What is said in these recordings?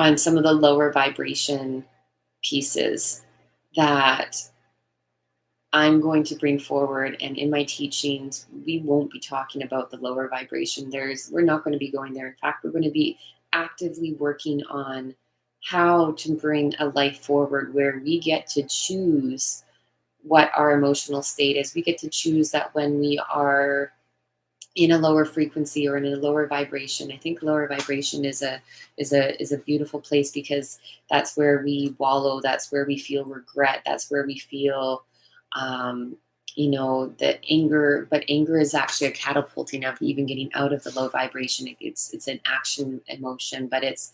on some of the lower vibration pieces that I'm going to bring forward. And in my teachings, we won't be talking about the lower vibration. We're not going to be going there. In fact, we're going to be actively working on how to bring a life forward where we get to choose what our emotional state is. We get to choose that when we are in a lower frequency or in a lower vibration. I think lower vibration is a beautiful place because that's where we wallow, that's where we feel regret, that's where we feel um, the anger. But anger is actually a catapulting of even getting out of the low vibration. It's an action emotion, but it's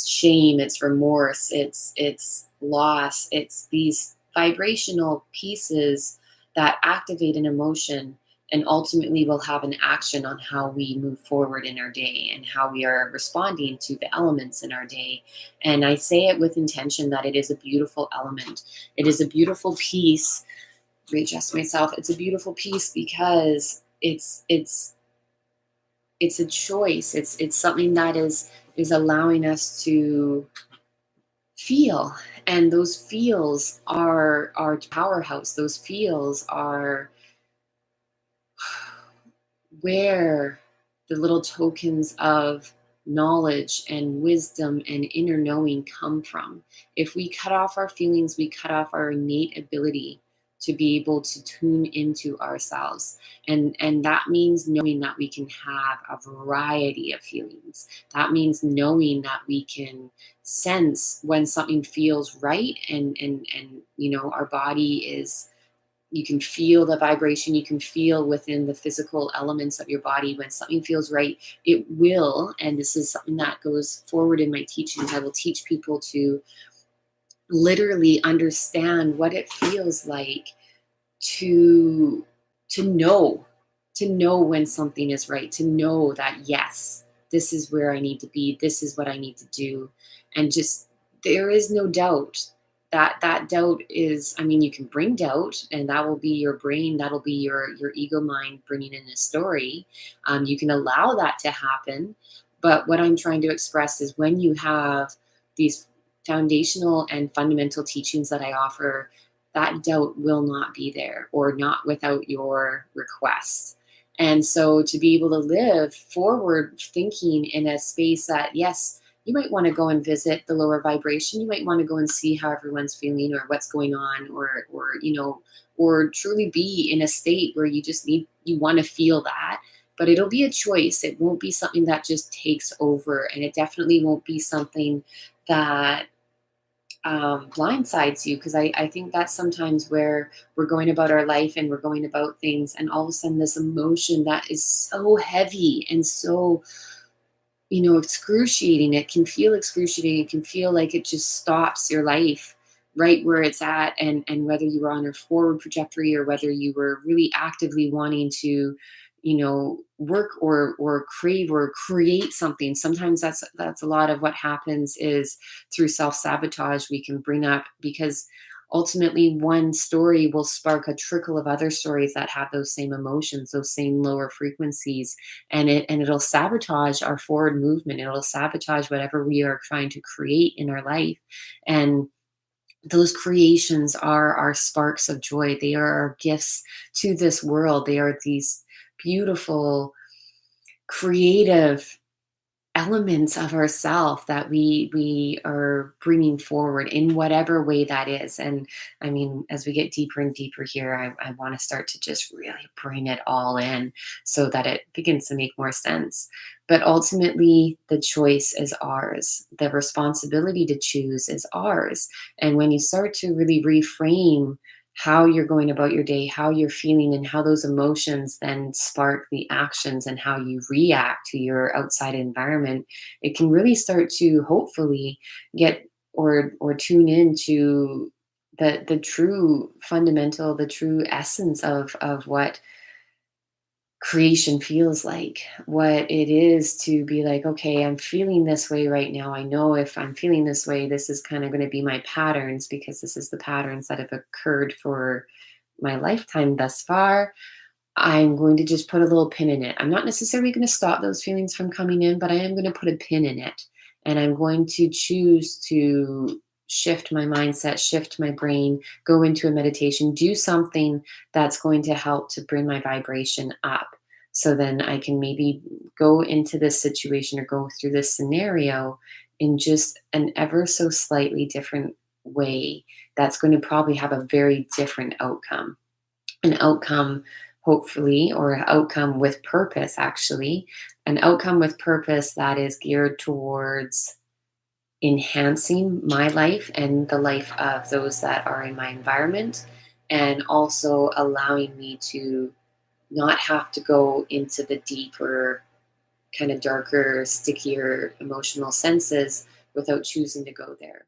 shame, it's remorse, it's loss, it's these vibrational pieces that activate an emotion and ultimately will have an action on how we move forward in our day and how we are responding to the elements in our day. And I say it with intention that it is a beautiful element. It is a beautiful piece. Readjust myself. It's a beautiful piece because it's a choice. It's something that is allowing us to feel, and those feels are our powerhouse. Those feels are where the little tokens of knowledge and wisdom and inner knowing come from. If we cut off our feelings, we cut off our innate ability to be able to tune into ourselves. And that means knowing that we can have a variety of feelings. That means knowing that we can sense when something feels right, and our body is, you can feel the vibration, you can feel within the physical elements of your body when something feels right. It will, and this is something that goes forward in my teachings, I will teach people to literally understand what it feels like to know when something is right, to know that yes, this is where I need to be, this is what I need to do. And just, there is no doubt. That doubt is, I mean, you can bring doubt, and that will be your brain, that'll be your ego mind bringing in a story. You can allow that to happen, but what I'm trying to express is when you have these foundational and fundamental teachings that I offer, that doubt will not be there, or not without your request. And so to be able to live forward thinking in a space that, yes, you might want to go and visit the lower vibration. You might want to go and see how everyone's feeling or what's going on, or truly be in a state where you want to feel that. But it'll be a choice. It won't be something that just takes over, and it definitely won't be something that blindsides you, because I think that's sometimes where we're going about our life and we're going about things, and all of a sudden this emotion that is so heavy and so excruciating. It can feel excruciating. It can feel like it just stops your life right where it's at. And whether you were on a forward trajectory or whether you were really actively wanting to, work or crave or create something. Sometimes that's a lot of what happens is through self-sabotage we can bring up, because ultimately one story will spark a trickle of other stories that have those same emotions, those same lower frequencies, and it'll sabotage our forward movement. It'll sabotage whatever we are trying to create in our life. And those creations are our sparks of joy. They are our gifts to this world. They are these beautiful, creative elements of ourself that we are bringing forward in whatever way that is. And I mean, as we get deeper and deeper here, I want to start to just really bring it all in so that it begins to make more sense. But ultimately the choice is ours, the responsibility to choose is ours. And when you start to really reframe how you're going about your day, how you're feeling, and how those emotions then spark the actions and how you react to your outside environment, it can really start to hopefully get or tune into the true fundamental, the true essence of what creation feels like, what it is to be like, okay, I'm feeling this way right now. I know if I'm feeling this way, this is kind of going to be my patterns, because this is the patterns that have occurred for my lifetime thus far. I'm going to just put a little pin in it. I'm not necessarily going to stop those feelings from coming in, but I am going to put a pin in it. And I'm going to choose to shift my mindset, shift my brain, go into a meditation, do something that's going to help to bring my vibration up. So then I can maybe go into this situation or go through this scenario in just an ever so slightly different way that's going to probably have a very different outcome. An outcome, hopefully, or an outcome with purpose, actually, an outcome with purpose that is geared towards enhancing my life and the life of those that are in my environment, and also allowing me to not have to go into the deeper, kind of darker, stickier emotional senses without choosing to go there.